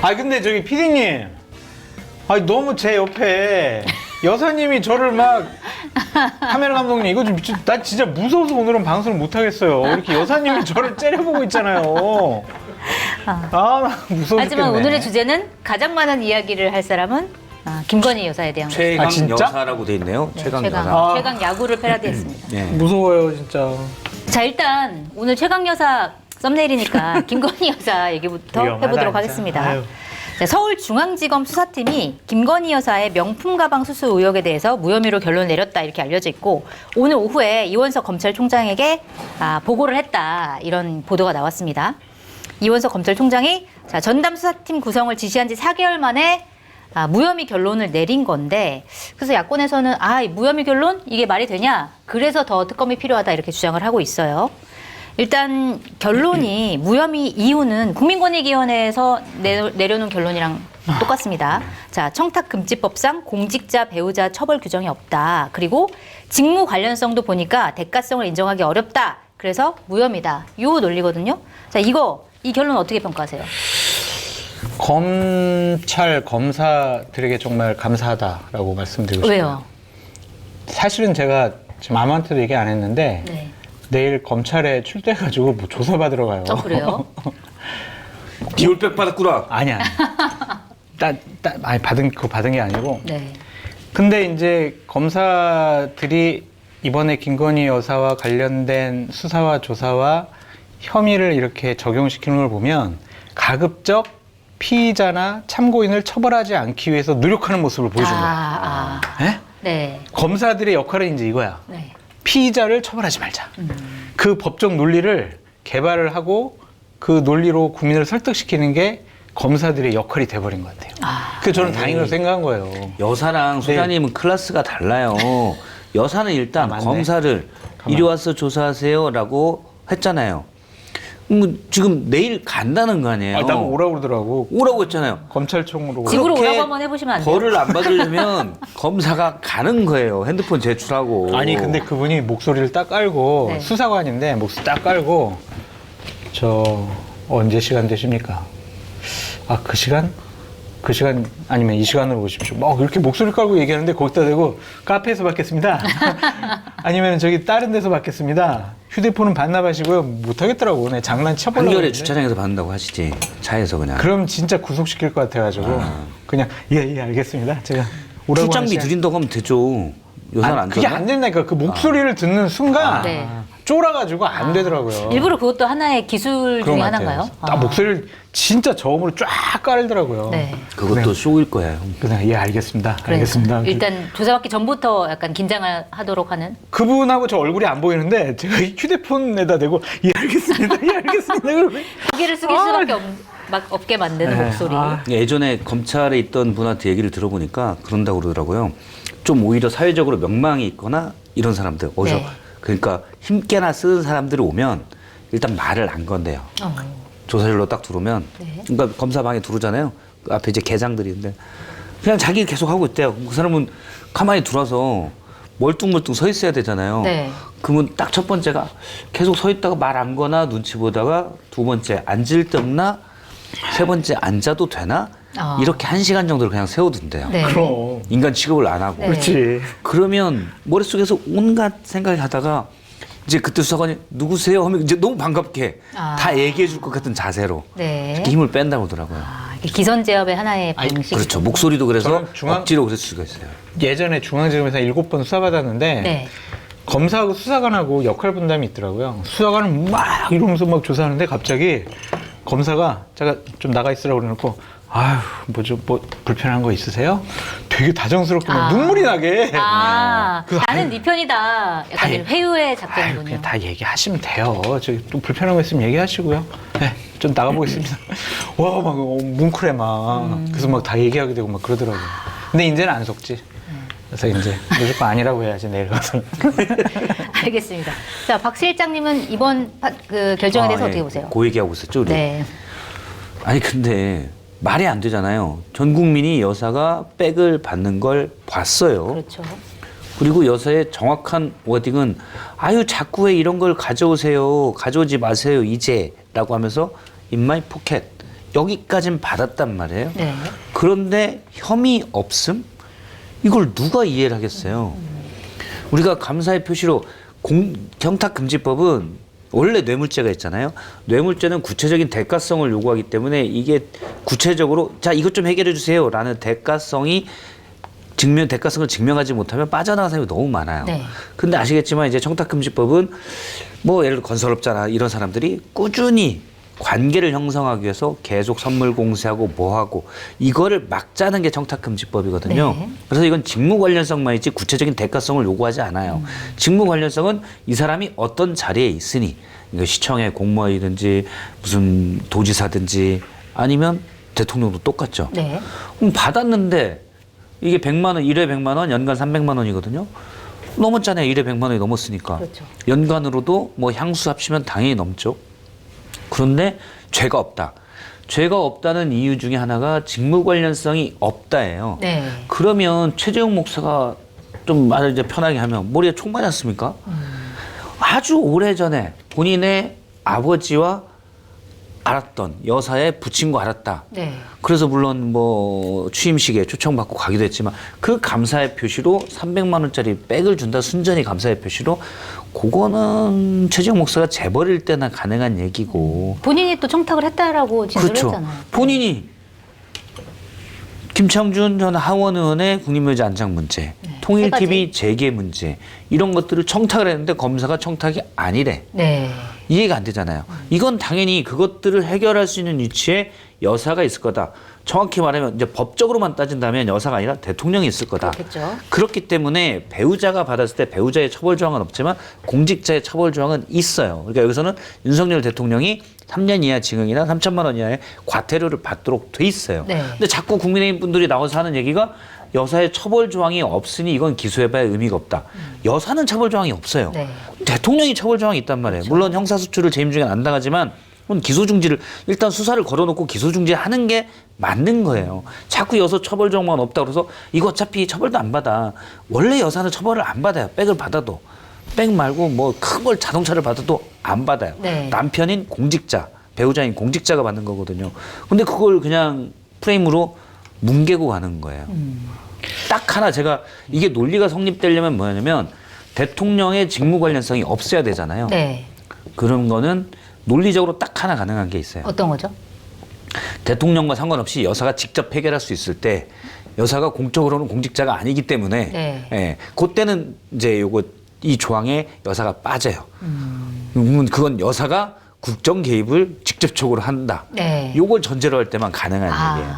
아 근데 저기 피디님, 아니 너무 제 옆에 여사님이 저를 막 카메라 감독님 이거 좀 나 진짜 무서워서 오늘은 방송을 못 하겠어요. 이렇게 여사님이 저를 째려보고 있잖아요. 나 무서워. 하지만 죽겠네. 오늘의 주제는 가장 많은 이야기를 할 사람은 김건희 여사에 대한 거죠. 최강 진짜? 여사라고 돼 있네요. 네, 최강 최강, 여사. 최강 야구를 패러디했습니다. 네. 무서워요 진짜. 자, 일단 오늘 최강 여사 썸네일이니까 김건희 여사 얘기부터 위험하다, 해보도록 진짜. 하겠습니다. 아유. 자, 서울중앙지검 수사팀이 김건희 여사의 명품 가방 수수 의혹에 대해서 무혐의로 결론을 내렸다 이렇게 알려져 있고, 오늘 오후에 이원석 검찰총장에게 보고를 했다 이런 보도가 나왔습니다. 이원석 검찰총장이 전담 수사팀 구성을 지시한 지 4개월 만에 무혐의 결론을 내린 건데, 그래서 야권에서는 이 무혐의 결론? 이게 말이 되냐? 그래서 더 특검이 필요하다 이렇게 주장을 하고 있어요. 일단 결론이 무혐의 이유는 국민권익위원회에서 내려놓은 결론이랑 똑같습니다. 자, 청탁금지법상 공직자 배우자 처벌 규정이 없다. 그리고 직무 관련성도 보니까 대가성을 인정하기 어렵다. 그래서 무혐의다. 요 논리거든요. 자, 이 결론 어떻게 평가하세요? 검찰 검사들에게 정말 감사하다라고 말씀드리고 싶어요. 왜요? 사실은 제가 지금 아무한테도 얘기 안 했는데 네. 내일 검찰에 출두해가지고 뭐 조사받으러 가요. 그래요? 비올백 받았구나. 아니야. 아니 그거 받은 게 아니고. 네. 근데 이제 검사들이 이번에 김건희 여사와 관련된 수사와 조사와 혐의를 이렇게 적용시키는 걸 보면 가급적 피의자나 참고인을 처벌하지 않기 위해서 노력하는 모습을 보여준 거야. 네? 네. 검사들의 역할은 이제 이거야. 네. 피의자를 처벌하지 말자. 그 법적 논리를 개발을 하고 그 논리로 국민을 설득시키는 게 검사들의 역할이 돼버린 것 같아요. 그래서 저는 다행이라고 생각한 거예요. 여사랑 소장님은 클래스가 달라요. 여사는 일단 맞네. 검사를 이리 와서 조사하세요라고 했잖아요. 지금 내일 간다는 거 아니에요? 난 오라고 그러더라고. 오라고 했잖아요. 검찰청으로. 집으로 그렇게 오라고 한번 해보시면 안 돼요? 벌을 안 받으려면 검사가 가는 거예요. 핸드폰 제출하고. 아니 근데 그분이 목소리를 딱 깔고 네. 수사관인데 목소리 딱 깔고 저 언제 시간 되십니까? 그 시간? 그 시간 아니면 이 시간으로 오십시오. 막 이렇게 목소리 깔고 얘기하는데 거기다 대고 카페에서 받겠습니다. 아니면 저기 다른 데서 받겠습니다. 휴대폰은 반납하시고요. 못하겠더라고. 내 장난쳐보려고. 한겨레 주차장에서 받는다고 하시지. 차에서 그냥. 그럼 진짜 구속시킬 것 같아가지고 그냥 예 알겠습니다. 제가 오라고 출장비 하는 드린다고 하면 되죠. 요사는 안 그게 되나? 안 된다니까. 그 목소리를 듣는 순간 네. 쫄아가지고 안 되더라고요. 일부러 그것도 하나의 기술 그런 중에 것 하나인가요? 같아요. 딱 목소리를 진짜 저음으로 쫙 깔더라고요. 네. 그것도 쇼일 거예요. 그냥 예 알겠습니다. 그러니까. 알겠습니다. 일단 조사받기 전부터 약간 긴장을 하도록 하는. 그분하고 저 얼굴이 안 보이는데 제가 이 휴대폰에다 대고 예 알겠습니다. 예 알겠습니다. 그러고 고개를 숙일 수밖에 없게 만드는 네. 목소리. 예전에 검찰에 있던 분한테 얘기를 들어보니까 그런다고 그러더라고요. 좀 오히려 사회적으로 명망이 있거나 이런 사람들, 어디서 네. 그러니까 힘께나 쓰는 사람들이 오면 일단 말을 안 건대요. 조사실로 딱 들어오면, 네. 그러니까 검사방에 들어오잖아요. 그 앞에 이제 계장들이 있는데 그냥 자기 계속 하고 있대요. 그 사람은 가만히 들어와서 멀뚱멀뚱 서 있어야 되잖아요. 네. 그러면 딱 첫 번째가 계속 서 있다가 말 안 거나 눈치 보다가 두 번째 앉을 데 없나, 세 번째 앉아도 되나, 이렇게 1시간 정도를 그냥 세워둔대요. 네. 그럼 인간 취급을 안 하고. 네. 그렇지. 그러면 머릿속에서 온갖 생각이 하다가 이제 그때 수사관이 누구세요? 하면 이제 너무 반갑게 다 얘기해 줄 것 같은 자세로 네. 이렇게 힘을 뺀다고 하더라고요. 이게 기선제압의 하나의 방식. 그렇죠. 목소리도 그래서 저는 억지로 그랬을 수가 있어요. 예전에 중앙지검에서 7번 수사받았는데 네. 검사하고 수사관하고 역할 분담이 있더라고요. 수사관은 막 이러면서 막 조사하는데 갑자기 검사가 제가 좀 나가 있으라고 그래놓고 아휴 뭐 불편한 거 있으세요? 되게 다정스럽게 막 눈물이 나게. 나는 네 편이다. 약간 다 이런 회유의 아유, 작전이군요. 그냥 다 얘기하시면 돼요. 저기 또 불편한 거 있으면 얘기하시고요. 네, 좀 나가보겠습니다. 와, 막 뭉클해 막. 그래서 막 다 얘기하게 되고 막 그러더라고요. 근데 이제는 안 속지. 그래서 이제 무조건 아니라고 해야지 내일 가서. 알겠습니다. 자, 박 실장님은 이번 그 결정에 대해서 어떻게 보세요? 그 얘기하고 있었죠, 우리. 네. 아니 근데 말이 안 되잖아요. 전 국민이 여사가 백을 받는 걸 봤어요. 그렇죠. 그리고 여사의 정확한 워딩은 아유 자꾸 왜 이런 걸 가져오세요. 가져오지 마세요 이제라고 하면서 In my pocket 여기까진 받았단 말이에요. 네. 그런데 혐의 없음? 이걸 누가 이해를 하겠어요? 우리가 감사의 표시로 경탁금지법은 원래 뇌물죄가 있잖아요. 뇌물죄는 구체적인 대가성을 요구하기 때문에 이게 구체적으로 자 이것 좀 해결해 주세요라는 대가성을 증명하지 못하면 빠져나가는 사람이 너무 많아요. 네. 근데 아시겠지만 이제 청탁금지법은 뭐 예를 들어 건설업자나 이런 사람들이 꾸준히 관계를 형성하기 위해서 계속 선물 공세하고 뭐하고 이거를 막자는 게 청탁금지법이거든요. 네. 그래서 이건 직무 관련성만 있지 구체적인 대가성을 요구하지 않아요. 직무 관련성은 이 사람이 어떤 자리에 있으니 이거 시청의 공무원이든지 무슨 도지사든지 아니면 대통령도 똑같죠. 네. 그럼 받았는데 이게 100만 원, 1회 100만 원, 연간 300만 원이거든요. 넘었잖아요. 1회 100만 원이 넘었으니까. 그렇죠. 연간으로도 뭐 향수 합치면 당연히 넘죠. 그런데 죄가 없다. 죄가 없다는 이유 중에 하나가 직무 관련성이 없다예요. 네. 그러면 최재형 목사가 좀 말을 이제 편하게 하면 머리에 총 맞았습니까? 아주 오래전에 본인의 아버지와 알았던 여사의 부친구 알았다. 네. 그래서 물론 뭐 취임식에 초청받고 가기도 했지만 그 감사의 표시로 300만 원짜리 백을 준다 순전히 감사의 표시로 그거는 최재형 목사가 재벌일 때나 가능한 얘기고 본인이 또 청탁을 했다라고 진술을 그렇죠. 했잖아요. 본인이 김창준 전 하원 의원의 국립묘지 안장 문제, 통일TV 재개 문제 이런 것들을 청탁을 했는데 검사가 청탁이 아니래. 네. 이해가 안 되잖아요. 이건 당연히 그것들을 해결할 수 있는 위치에 여사가 있을 거다. 정확히 말하면 이제 법적으로만 따진다면 여사가 아니라 대통령이 있을 거다. 그렇겠죠. 그렇기 때문에 배우자가 받았을 때 배우자의 처벌 조항은 없지만 공직자의 처벌 조항은 있어요. 그러니까 여기서는 윤석열 대통령이 3년 이하 징역이나 3천만 원 이하의 과태료를 받도록 돼 있어요. 네. 근데 자꾸 국민의힘 분들이 나와서 하는 얘기가 여사의 처벌 조항이 없으니 이건 기소해봐야 의미가 없다. 여사는 처벌 조항이 없어요. 네. 대통령이 처벌 조항이 있단 말이에요. 물론 형사수출을 재임 중에 안 당하지만 그건 기소중지를 일단 수사를 걸어놓고 기소중지하는 게 맞는 거예요. 자꾸 여사 처벌 조항만 없다 그래서 이거 어차피 처벌도 안 받아. 원래 여사는 처벌을 안 받아요. 백을 받아도. 백 말고 뭐 큰 걸 자동차를 받아도 안 받아요. 네. 남편인 공직자, 배우자인 공직자가 받는 거거든요. 근데 그걸 그냥 프레임으로 뭉개고 가는 거예요. 딱 하나 제가 이게 논리가 성립되려면 뭐냐면 대통령의 직무 관련성이 없어야 되잖아요. 네. 그런 거는 논리적으로 딱 하나 가능한 게 있어요. 어떤 거죠? 대통령과 상관없이 여사가 직접 해결할 수 있을 때 여사가 공적으로는 공직자가 아니기 때문에 네. 예, 그때는 이제 이 조항에 여사가 빠져요. 그건 여사가 국정 개입을 직접적으로 한다. 네. 요걸 전제로 할 때만 가능한 얘기예요.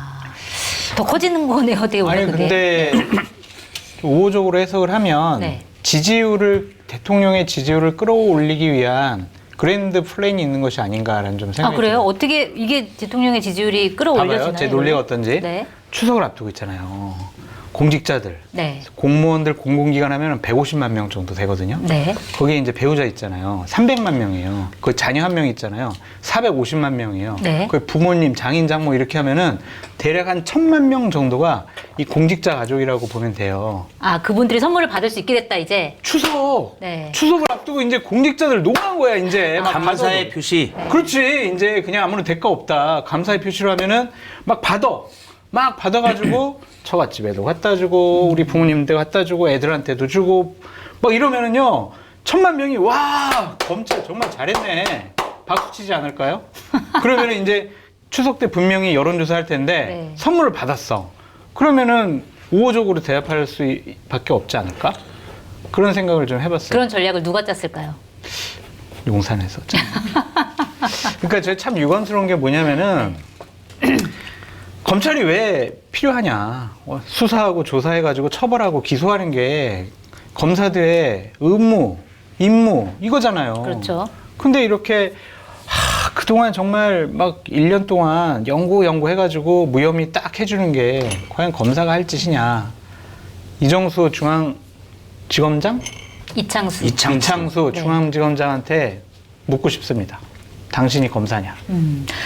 더 커지는 거네요, 어떻게 보면. 아니 근데 우호적으로 해석을 하면 네. 대통령의 지지율을 끌어올리기 위한 그랜드 플랜이 있는 것이 아닌가라는 좀 생각이 그래요? 들어요. 어떻게 이게 대통령의 지지율이 끌어올려지나요? 봐봐요. 제 논리가 어떤지. 네. 추석을 앞두고 있잖아요. 공직자들, 네. 공무원들 공공기관 하면 150만 명 정도 되거든요. 네. 거기에 이제 배우자 있잖아요. 300만 명이에요. 그 자녀 한 명 있잖아요. 450만 명이에요. 네. 그 부모님, 장인, 장모 이렇게 하면은 대략 한 1000만 명 정도가 이 공직자 가족이라고 보면 돼요. 아, 그분들이 선물을 받을 수 있게 됐다, 이제. 추석! 네. 추석을 앞두고 이제 공직자들 노한 거야, 이제. 막 감사의 받아도. 표시. 그렇지. 이제 그냥 아무런 대가 없다. 감사의 표시로 하면은 막 받아. 막 받아가지고 처갓집에도 갖다 주고 우리 부모님한테 갖다 주고 애들한테도 주고 막 이러면은요 1000만 명이 와 검찰 정말 잘했네 박수 치지 않을까요? 그러면은 이제 추석 때 분명히 여론조사 할 텐데 네. 선물을 받았어. 그러면은 우호적으로 대답할 수밖에 없지 않을까? 그런 생각을 좀 해봤어요. 그런 전략을 누가 짰을까요? 용산에서. 그러니까 저 참 유감스러운 게 뭐냐면은 검찰이 왜 필요하냐. 수사하고 조사해가지고 처벌하고 기소하는 게 검사들의 의무, 임무 이거잖아요. 그렇죠. 근데 이렇게 그동안 정말 막 1년 동안 연구해가지고 무혐의 딱 해주는 게 과연 검사가 할 짓이냐. 이정수 중앙지검장? 이창수 네. 중앙지검장한테 묻고 싶습니다. 당신이 검사냐?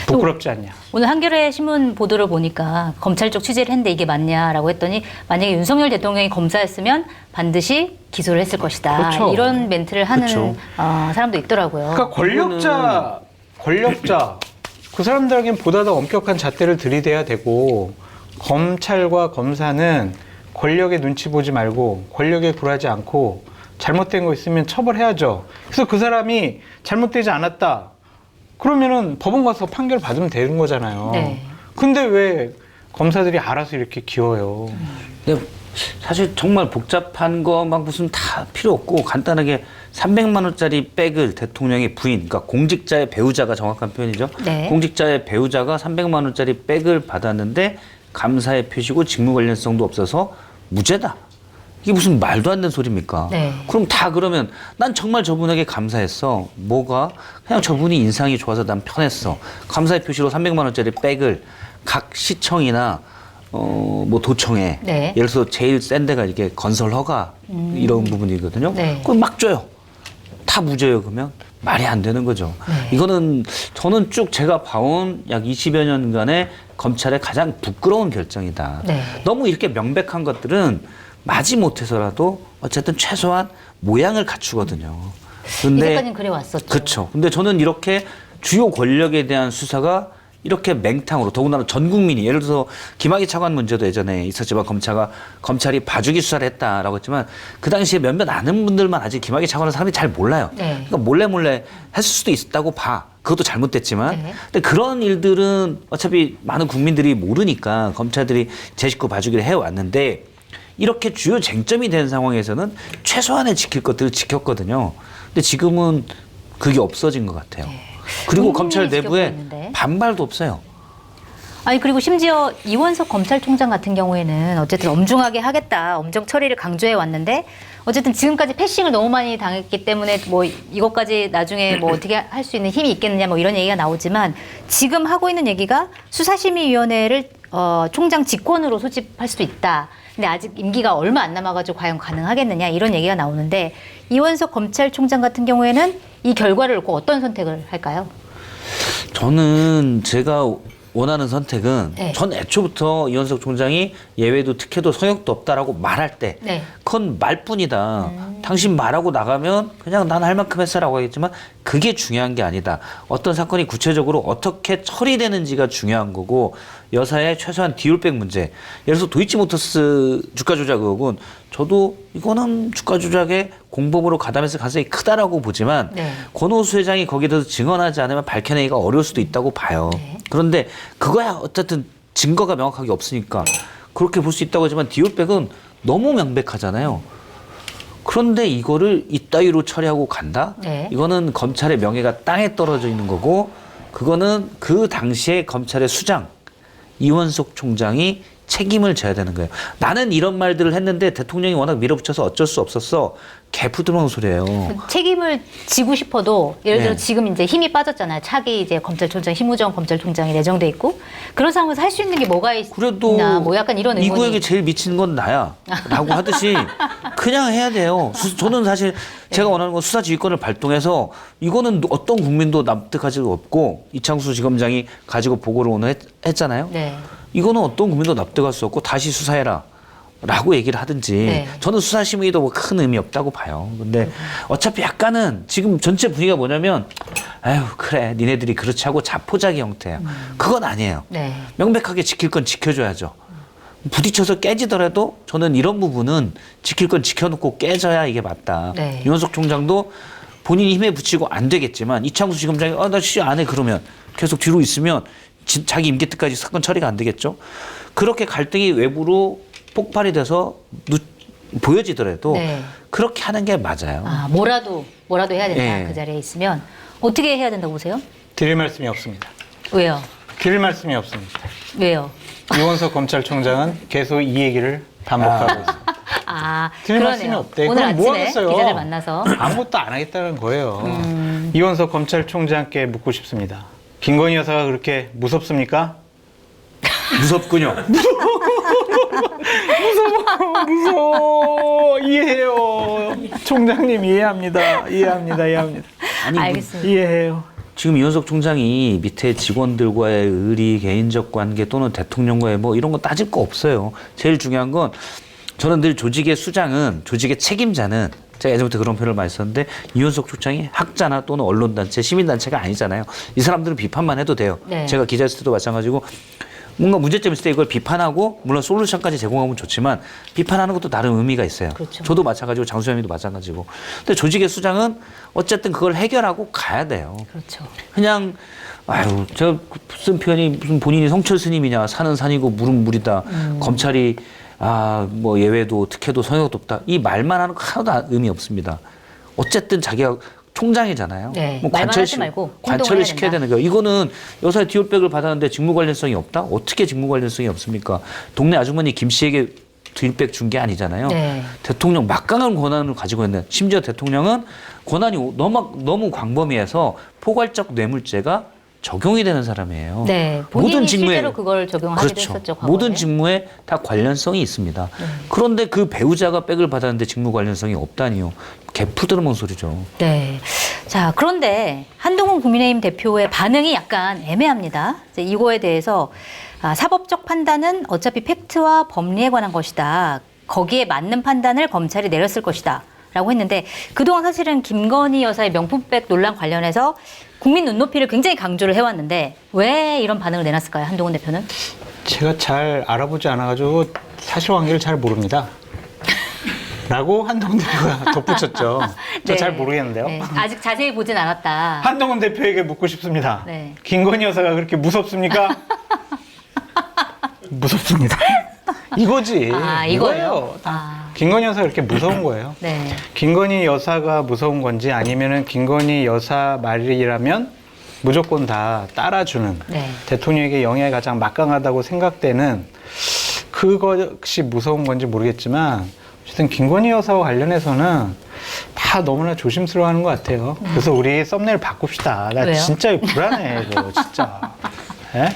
부끄럽지 않냐? 오늘 한겨레 신문 보도를 보니까 검찰 쪽 취재를 했는데 이게 맞냐라고 했더니 만약에 윤석열 대통령이 검사였으면 반드시 기소를 했을 것이다. 그렇죠. 이런 멘트를 하는 그렇죠. 사람도 있더라고요. 그러니까 권력자 그 사람들에겐 보다 더 엄격한 잣대를 들이대야 되고 검찰과 검사는 권력의 눈치 보지 말고 권력에 굴하지 않고 잘못된 거 있으면 처벌해야죠. 그래서 그 사람이 잘못되지 않았다. 그러면은 법원 가서 판결 받으면 되는 거잖아요. 네. 근데 왜 검사들이 알아서 이렇게 기워요? 근데 사실 정말 복잡한 거 막 무슨 다 필요 없고 간단하게 300만 원짜리 백을 대통령의 부인, 그러니까 공직자의 배우자가 정확한 표현이죠. 네. 공직자의 배우자가 300만 원짜리 백을 받았는데 감사의 표시고 직무 관련성도 없어서 무죄다. 이게 무슨 말도 안 되는 소리입니까? 네. 그럼 다 그러면 난 정말 저분에게 감사했어. 뭐가? 그냥 저분이 인상이 좋아서 난 편했어. 감사의 표시로 300만 원짜리 백을 각 시청이나 뭐 도청에 네. 예를 들어서 제일 센 데가 이게 건설허가 이런 부분이거든요. 네. 그걸 막 줘요. 다 무죄예요. 그러면 말이 안 되는 거죠. 네. 이거는 저는 쭉 제가 봐온 약 20여 년간의 검찰의 가장 부끄러운 결정이다. 네. 너무 이렇게 명백한 것들은 마지 못해서라도 어쨌든 최소한 모양을 갖추거든요. 이제까지는 그래 왔었죠. 그렇죠. 근데 저는 이렇게 주요 권력에 대한 수사가 이렇게 맹탕으로 더군다나 전 국민이 예를 들어서 김학의 차관 문제도 예전에 있었지만 검찰이 봐주기 수사를 했다라고 했지만 그 당시에 몇몇 아는 분들만 아직 김학의 차관을 사람들이 잘 몰라요. 네. 그러니까 몰래 했을 수도 있다고 봐. 그것도 잘못됐지만. 네. 근데 그런 일들은 어차피 많은 국민들이 모르니까 검찰들이 제 식구 봐주기를 해왔는데 이렇게 주요 쟁점이 된 상황에서는 최소한의 지킬 것들을 지켰거든요. 근데 지금은 그게 없어진 것 같아요. 그리고 검찰 국민이 내부에 지켜보고 있는데. 반발도 없어요. 아니 그리고 심지어 이원석 검찰총장 같은 경우에는 어쨌든 엄중하게 하겠다, 엄정 처리를 강조해 왔는데 어쨌든 지금까지 패싱을 너무 많이 당했기 때문에 뭐 이것까지 나중에 뭐 어떻게 할 수 있는 힘이 있겠느냐 뭐 이런 얘기가 나오지만 지금 하고 있는 얘기가 수사심의위원회를 총장 직권으로 소집할 수도 있다. 근데 아직 임기가 얼마 안 남아가지고 과연 가능하겠느냐 이런 얘기가 나오는데 이원석 검찰총장 같은 경우에는 이 결과를 놓고 어떤 선택을 할까요? 저는 제가 원하는 선택은 네. 전 애초부터 이원석 총장이 예외도 특혜도 성역도 없다라고 말할 때 네. 그건 말뿐이다. 당신 말하고 나가면 그냥 난 할 만큼 했어라고 하겠지만 그게 중요한 게 아니다. 어떤 사건이 구체적으로 어떻게 처리되는지가 중요한 거고 여사의 최소한 디올백 문제. 예를 들어서 도이치모터스 주가 조작 의혹은 저도 이거는 주가 조작에 공범으로 가담했을 가능성이 크다라고 보지만 네. 권오수 회장이 거기에 대해서 증언하지 않으면 밝혀내기가 어려울 수도 있다고 봐요. 네. 그런데 그거야 어쨌든 증거가 명확하게 없으니까 그렇게 볼 수 있다고 하지만 디올백은 너무 명백하잖아요. 그런데 이거를 이따위로 처리하고 간다? 네. 이거는 검찰의 명예가 땅에 떨어져 있는 거고 그거는 그 당시에 검찰의 수장 이원석 총장이 책임을 져야 되는 거예요. 나는 이런 말들을 했는데 대통령이 워낙 밀어붙여서 어쩔 수 없었어. 개푸드러운 소리예요. 책임을 지고 싶어도 예를 들어 네. 지금 이제 힘이 빠졌잖아요. 차기 이제 검찰총장 힘우정 검찰총장이 내정돼 있고 그런 상황에서 할 수 있는 게 뭐가 그래도 있나 뭐 약간 이런 의문이. 이구에게 제일 미치는 건 나야 라고 하듯이 그냥 해야 돼요. 저는 사실 제가 원하는 건 수사지휘권을 발동해서 이거는 어떤 국민도 납득할 수 없고 이창수 지검장이 가지고 보고를 오늘 했잖아요. 네. 이거는 어떤 국민도 납득할 수 없고 다시 수사해라. 라고 얘기를 하든지 네. 저는 수사심의도 뭐 큰 의미 없다고 봐요. 근데 어차피 약간은 지금 전체 분위기가 뭐냐면 아유 그래 니네들이 그렇지 하고 자포자기 형태야. 그건 아니에요. 네. 명백하게 지킬 건 지켜줘야죠. 부딪혀서 깨지더라도 저는 이런 부분은 지킬 건 지켜놓고 깨져야 이게 맞다. 네. 이원석 총장도 본인이 힘에 붙이고 안 되겠지만 이창수 지검장이 나 취재 안 해 그러면 계속 뒤로 있으면 자기 임기 때까지 사건 처리가 안 되겠죠. 그렇게 갈등이 외부로 폭발이 돼서 보여지더라도 네. 그렇게 하는 게 맞아요. 아 뭐라도 해야 된다. 네. 그 자리에 있으면 어떻게 해야 된다고 보세요? 드릴 말씀이 없습니다. 왜요? 드릴 말씀이 없습니다. 왜요? 이원석 검찰총장은 계속 이 얘기를 반복하고 있습니다. 아 드릴 말씀이 그러네요. 없대. 오늘 그럼 뭐 아침에 하겠어요? 기자들 만나서 아무것도 안 하겠다는 거예요. 이원석 검찰총장께 묻고 싶습니다. 김건희 여사가 그렇게 무섭습니까? 무섭군요. 무서워. 이해해요. 총장님 이해합니다. 아니, 알겠습니다. 이해해요. 지금 이원석 총장이 밑에 직원들과의 의리, 개인적 관계 또는 대통령과의 뭐 이런 거 따질 거 없어요. 제일 중요한 건 저는 늘 조직의 수장은 조직의 책임자는 제가 예전부터 그런 표현을 많이 썼는데 이원석 총장이 학자나 또는 언론단체, 시민단체가 아니잖아요. 이 사람들은 비판만 해도 돼요. 네. 제가 기자였을 때도 마찬가지고 뭔가 문제점 있을 때 이걸 비판하고 물론 솔루션까지 제공하면 좋지만 비판하는 것도 나름 의미가 있어요. 그렇죠. 저도 마찬가지고 장수현님도 마찬가지고. 근데 조직의 수장은 어쨌든 그걸 해결하고 가야 돼요. 그렇죠. 그냥 아유 제가 쓴 표현이 무슨 본인이 성철 스님이냐 산은 산이고 물은 물이다. 검찰이 뭐 예외도 특혜도 성역도 없다. 이 말만 하는 거 하나도 의미 없습니다. 어쨌든 자기가 총장이잖아요. 네, 말만 하지 말고 행동을 관철을 해야 시켜야 된다. 되는 거예요. 이거는 여사의 디올백을 받았는데 직무 관련성이 없다? 어떻게 직무 관련성이 없습니까? 동네 아주머니 김 씨에게 디올백 준 게 아니잖아요. 네. 대통령 막강한 권한을 가지고 있는 심지어 대통령은 권한이 너무 광범위해서 포괄적 뇌물죄가 적용이 되는 사람이에요. 네, 본인이 실제로 그걸 적용하기도 그렇죠. 했었죠. 과거에. 모든 직무에 다 관련성이 있습니다. 그런데 그 배우자가 백을 받았는데 직무 관련성이 없다니요. 개푸드러먼 소리죠. 네. 자, 그런데 한동훈 국민의힘 대표의 반응이 약간 애매합니다. 이제 이거에 대해서 사법적 판단은 어차피 팩트와 법리에 관한 것이다. 거기에 맞는 판단을 검찰이 내렸을 것이다. 라고 했는데 그동안 사실은 김건희 여사의 명품백 논란 관련해서 국민 눈높이를 굉장히 강조를 해왔는데 왜 이런 반응을 내놨을까요? 한동훈 대표는? 제가 잘 알아보지 않아가지고 사실관계를 잘 모릅니다. 라고 한동훈 대표가 덧붙였죠. 저 잘 모르겠는데요. 네, 아직 자세히 보진 않았다. 한동훈 대표에게 묻고 싶습니다. 네. 김건희 여사가 그렇게 무섭습니까? 무섭습니다. 이거지. 이거예요? 김건희 여사가 그렇게 무서운 거예요. 네. 김건희 여사가 무서운 건지 아니면은 김건희 여사 말이라면 무조건 다 따라주는 네. 대통령에게 영향이 가장 막강하다고 생각되는 그것이 무서운 건지 모르겠지만 어쨌든 김건희 여사와 관련해서는 다 너무나 조심스러워하는 것 같아요. 그래서 우리 썸네일 바꿉시다. 나 왜요? 진짜 불안해 이거 진짜. 예?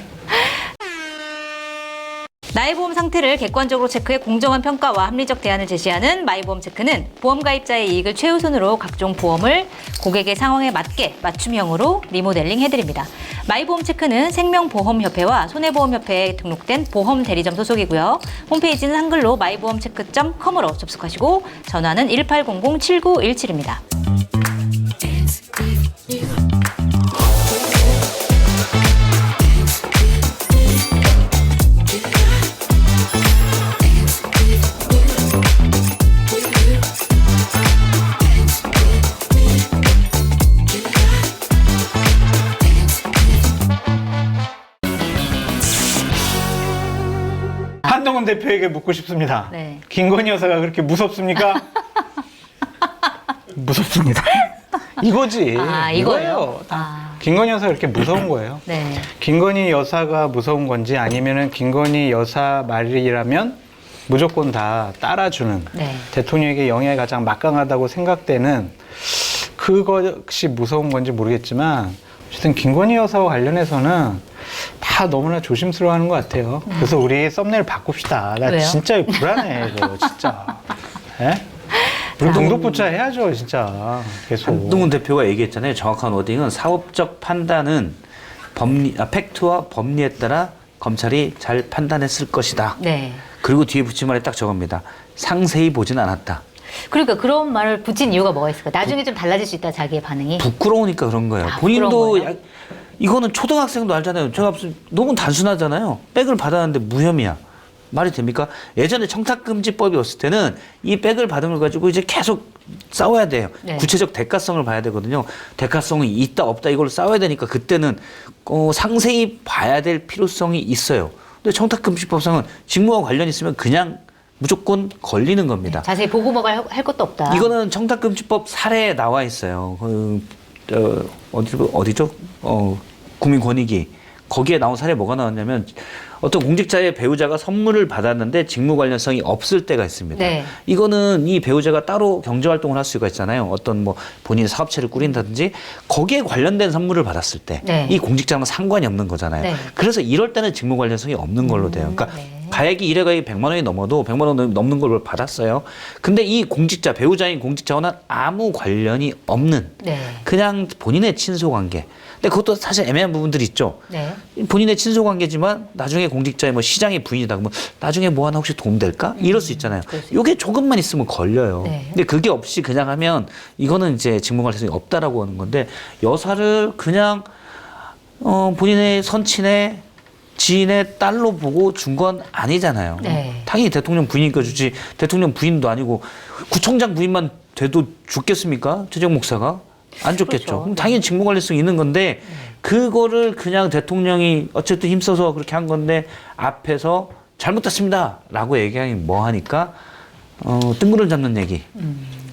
나의 보험 상태를 객관적으로 체크해 공정한 평가와 합리적 대안을 제시하는 마이보험체크는 보험가입자의 이익을 최우선으로 각종 보험을 고객의 상황에 맞게 맞춤형으로 리모델링 해드립니다. 마이보험체크는 생명보험협회와 손해보험협회에 등록된 보험대리점 소속이고요. 홈페이지는 한글로 마이보험체크.com으로 접속하시고 전화는 1800-7917입니다. 한동훈 대표에게 묻고 싶습니다. 네. 김건희 여사가 그렇게 무섭습니까? 무섭습니다. 이거지. 이거예요? 김건희 여사가 그렇게 무서운 거예요. 네. 김건희 여사가 무서운 건지 아니면은 김건희 여사 말이라면 무조건 다 따라주는 네. 대통령에게 영향이 가장 막강하다고 생각되는 그것이 무서운 건지 모르겠지만 어쨌든 김건희 여사와 관련해서는 다 너무나 조심스러워하는 것 같아요. 그래서 우리 썸네일 바꿉시다. 나 왜요? 진짜 불안해 이거 진짜. 예? 우리 동독부차 해야죠 진짜 계속. 한동훈 대표가 얘기했잖아요. 정확한 워딩은 사법적 판단은 팩트와 법리에 따라 검찰이 잘 판단했을 것이다. 네. 그리고 뒤에 붙인 말이 딱 저겁니다. 상세히 보진 않았다. 그러니까 그런 말을 붙인 이유가 뭐가 있을까? 나중에 좀 달라질 수 있다, 자기의 반응이. 부끄러우니까 그런 거예요. 부끄러운 본인도 거예요? 이거는 초등학생도 알잖아요. 제가 무슨 너무 단순하잖아요. 백을 받았는데 무혐의야. 말이 됩니까? 예전에 청탁금지법이 없을 때는 이 백을 받은 걸 가지고 이제 계속 싸워야 돼요. 네. 구체적 대가성을 봐야 되거든요. 대가성이 있다 없다 이걸 싸워야 되니까 그때는 상세히 봐야 될 필요성이 있어요. 근데 청탁금지법상은 직무와 관련 있으면 그냥 무조건 걸리는 겁니다. 자세히 보고 뭐가 할 것도 없다. 이거는 청탁금지법 사례에 나와 있어요. 어디죠? 국민권익위. 거기에 나온 사례 뭐가 나왔냐면 어떤 공직자의 배우자가 선물을 받았는데 직무 관련성이 없을 때가 있습니다. 네. 이거는 이 배우자가 따로 경제활동을 할 수가 있잖아요. 어떤 뭐 본인 사업체를 꾸린다든지 거기에 관련된 선물을 받았을 때 이 네. 공직자는 상관이 없는 거잖아요. 네. 그래서 이럴 때는 직무 관련성이 없는 걸로 돼요. 그러니까 네. 가액이 일회가액이 100만 원이 넘어도 100만 원 넘는 걸 받았어요. 근데 이 공직자, 배우자인 공직자와는 아무 관련이 없는 네. 그냥 본인의 친소관계. 근데 그것도 사실 애매한 부분들이 있죠. 네. 본인의 친소관계지만 나중에 공직자의 뭐 시장의 부인이다 그러면 나중에 뭐 하나 혹시 도움될까? 이럴 수 있잖아요. 그럴 수 요게 조금만 있으면 걸려요. 네. 근데 그게 없이 그냥 하면 이거는 이제 직무 가능성이 없다라고 하는 건데 여사를 그냥 본인의 선친의 지인의 딸로 보고 준 건 아니잖아요. 네. 당연히 대통령 부인이니까 주지 대통령 부인도 아니고 구청장 부인만 돼도 죽겠습니까? 최재형 목사가? 안 좋겠죠. 그렇죠. 그럼 당연히 직무관리성이 있는 건데 그거를 그냥 대통령이 어쨌든 힘써서 그렇게 한 건데 앞에서 잘못됐습니다라고 얘기하니 뭐 하니까 뜬구름 잡는 얘기.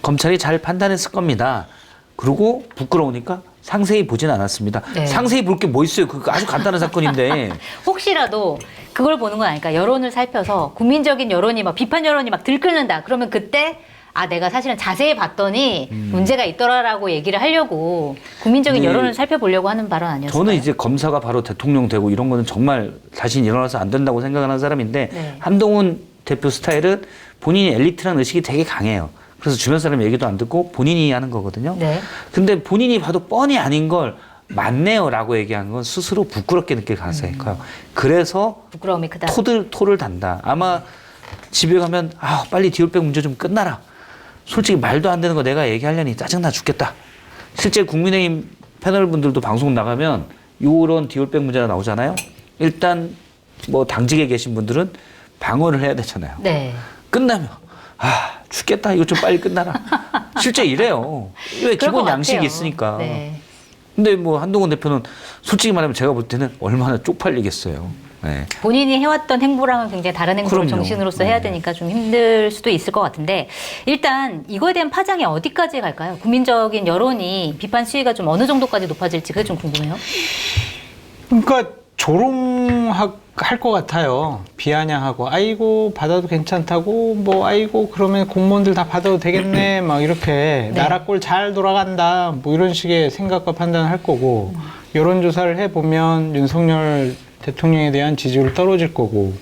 검찰이 잘 판단했을 겁니다. 그리고 부끄러우니까 상세히 보진 않았습니다. 네. 상세히 볼 게 뭐 있어요? 그거 아주 간단한 사건인데. 혹시라도 그걸 보는 건 아닐까? 여론을 살펴서 국민적인 여론이 막 비판 여론이 막 들끓는다. 그러면 그때 내가 사실은 자세히 봤더니 문제가 있더라라고 얘기를 하려고 국민적인 네. 여론을 살펴보려고 하는 발언 아니었어요? 저는 이제 검사가 바로 대통령 되고 이런 거는 정말 다시 일어나서 안 된다고 생각하는 사람인데 네. 한동훈 대표 스타일은 본인이 엘리트라는 의식이 되게 강해요. 그래서 주변 사람 얘기도 안 듣고 본인이 하는 거거든요. 네. 근데 본인이 봐도 뻔히 아닌 걸 맞네요라고 얘기한 건 스스로 부끄럽게 느낄 가능성이 커요. 그래서 부끄러움이 크다. 토를 단다. 아마 집에 가면 빨리 디올백 문제 좀 끝나라. 솔직히 말도 안 되는 거 내가 얘기하려니 짜증나 죽겠다. 실제 국민의힘 패널 분들도 방송 나가면 요런 디올백 문제가 나오잖아요. 일단 뭐 당직에 계신 분들은 방어를 해야 되잖아요. 네. 끝나면 죽겠다. 이거 좀 빨리 끝나라. 실제 이래요. 왜 그럴 것 기본 양식이 같아요. 있으니까. 네. 근데 뭐 한동훈 대표는 솔직히 말하면 제가 볼 때는 얼마나 쪽팔리겠어요. 네. 본인이 해왔던 행보랑은 굉장히 다른 행보를 그럼요. 정신으로서 해야 네. 되니까 좀 힘들 수도 있을 것 같은데 일단 이거에 대한 파장이 어디까지 갈까요? 국민적인 여론이 비판 수위가 좀 어느 정도까지 높아질지 그게 좀 궁금해요. 그러니까 조롱할 것 같아요. 비아냥하고 아이고 받아도 괜찮다고 뭐 아이고 그러면 공무원들 다 받아도 되겠네 막 이렇게 네. 나라 꼴 잘 돌아간다 뭐 이런 식의 생각과 판단을 할 거고 여론조사를 해보면 윤석열 대통령에 대한 지지율 떨어질 거고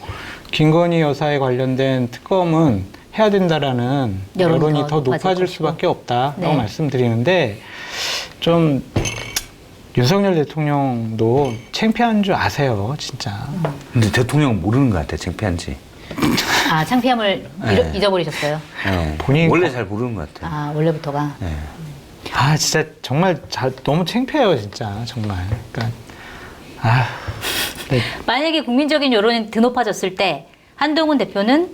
김건희 여사에 관련된 특검은 해야 된다라는 여론이 더 높아질 것이고. 수밖에 없다라고 네. 말씀드리는데 좀 윤석열 대통령도 창피한 줄 아세요, 진짜. 근데 대통령은 모르는 것 같아, 창피한지. 창피함을 네. 잊어버리셨어요. 네. 본인 원래 잘 모르는 것 같아. 원래부터가. 네. 진짜 정말 너무 창피해요, 진짜 정말. 그러니까 네. 만약에 국민적인 여론이 드높아졌을 때 한동훈 대표는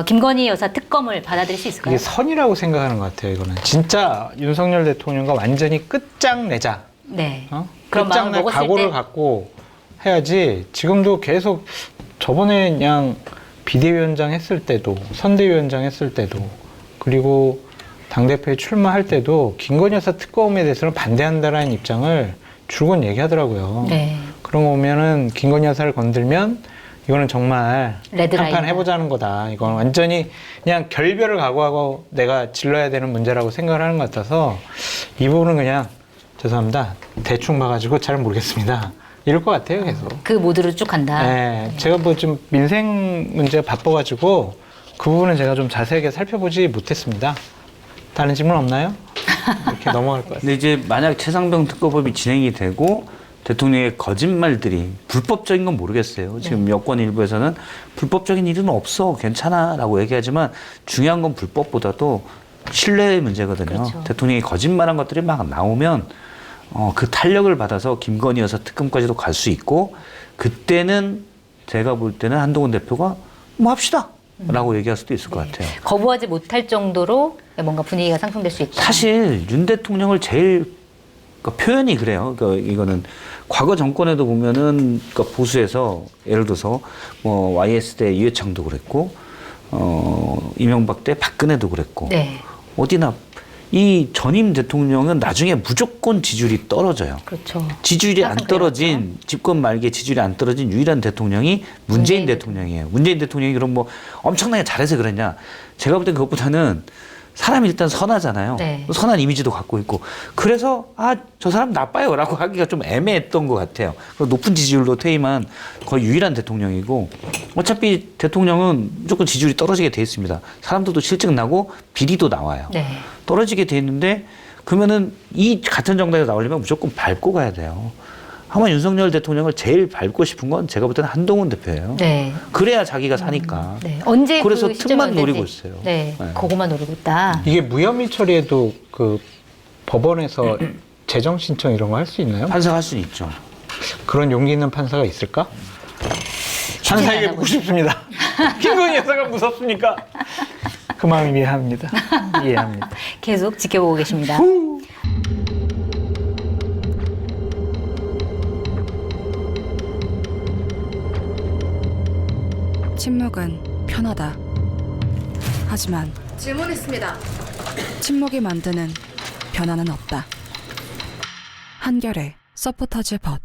김건희 여사 특검을 받아들일 수 있을까요? 이게 선이라고 생각하는 것 같아요, 이거는. 진짜 윤석열 대통령과 완전히 끝장내자. 네. 그런 마음을 끝장낼 먹었을 각오를 때 갖고 해야지. 지금도 계속 저번에 그냥 비대위원장 했을 때도 선대위원장 했을 때도 그리고 당대표에 출마할 때도 김건희 여사 특검에 대해서는 반대한다라는 입장을 줄곧 얘기하더라고요. 네. 그런 거 보면은 김건희 여사를 건들면 이거는 정말 레드라인이다. 한판 해보자는 거다. 이건 완전히 그냥 결별을 각오하고 내가 질러야 되는 문제라고 생각을 하는 것 같아서 이 부분은 그냥 죄송합니다. 대충 봐가지고 잘 모르겠습니다. 이럴 것 같아요, 계속. 그 모드로 쭉 간다. 네, 제가 뭐 좀 민생 문제가 바빠가지고 그 부분은 제가 좀 자세하게 살펴보지 못했습니다. 다른 질문 없나요? 이렇게 넘어갈 것 같습니다. 근데 이제 만약 최상병 특검법이 진행이 되고 대통령의 거짓말들이 불법적인 건 모르겠어요. 지금 여권 일부에서는 불법적인 일은 없어, 괜찮아라고 얘기하지만 중요한 건 불법보다도 신뢰의 문제거든요. 그렇죠. 대통령이 거짓말한 것들이 막 나오면 그 탄력을 받아서 김건희 여사 특검까지도 갈 수 있고 그때는 제가 볼 때는 한동훈 대표가 뭐 합시다 라고 얘기할 수도 있을 것 같아요. 거부하지 못할 정도로 뭔가 분위기가 상승될 수 있다. 사실 윤 대통령을 제일 그러니까 표현이 그래요. 그러니까 이거는 과거 정권에도 보면은 그러니까 보수에서 예를 들어서 뭐 YS 때 이회창도 그랬고 이명박 때 박근혜도 그랬고 네. 어디나 이 전임 대통령은 나중에 무조건 지지율이 떨어져요. 그렇죠. 지지율이 안 항상 떨어진 집권 말기에 지지율이 안 떨어진 유일한 대통령이 문재인 대통령이에요. 문재인 대통령이 그럼 뭐 엄청나게 잘해서 그랬냐? 제가 볼 땐 그것보다는 사람이 일단 선하잖아요. 네. 선한 이미지도 갖고 있고 그래서 저 사람 나빠요라고 하기가 좀 애매했던 것 같아요. 높은 지지율로 퇴임한 거의 유일한 대통령이고 어차피 대통령은 무조건 지지율이 떨어지게 돼 있습니다. 사람들도 실증 나고 비리도 나와요. 네. 떨어지게 돼 있는데 그러면은 이 같은 정당에 나오려면 무조건 밟고 가야 돼요. 아마 윤석열 대통령을 제일 밟고 싶은 건 제가 볼 때는 한동훈 대표예요. 네. 그래야 자기가 사니까. 네. 언제 그래서 그 시점이 틈만 노리고 언제인지. 있어요. 네. 네. 그거만 노리고 있다. 이게 무혐의 처리에도 그 법원에서 재정 신청 이런 거 할 수 있나요? 판사할 수는 있죠. 그런 용기 있는 판사가 있을까? 쉽지 판사에게 않아 묻고 보이죠. 싶습니다. 김건희 여사가 무섭습니까? 그 마음 이해합니다. 이해합니다. 계속 지켜보고 계십니다. 침묵은 편하다. 하지만 질문했습니다. 침묵이 만드는 변화는 없다. 한결의 서포터즈 벗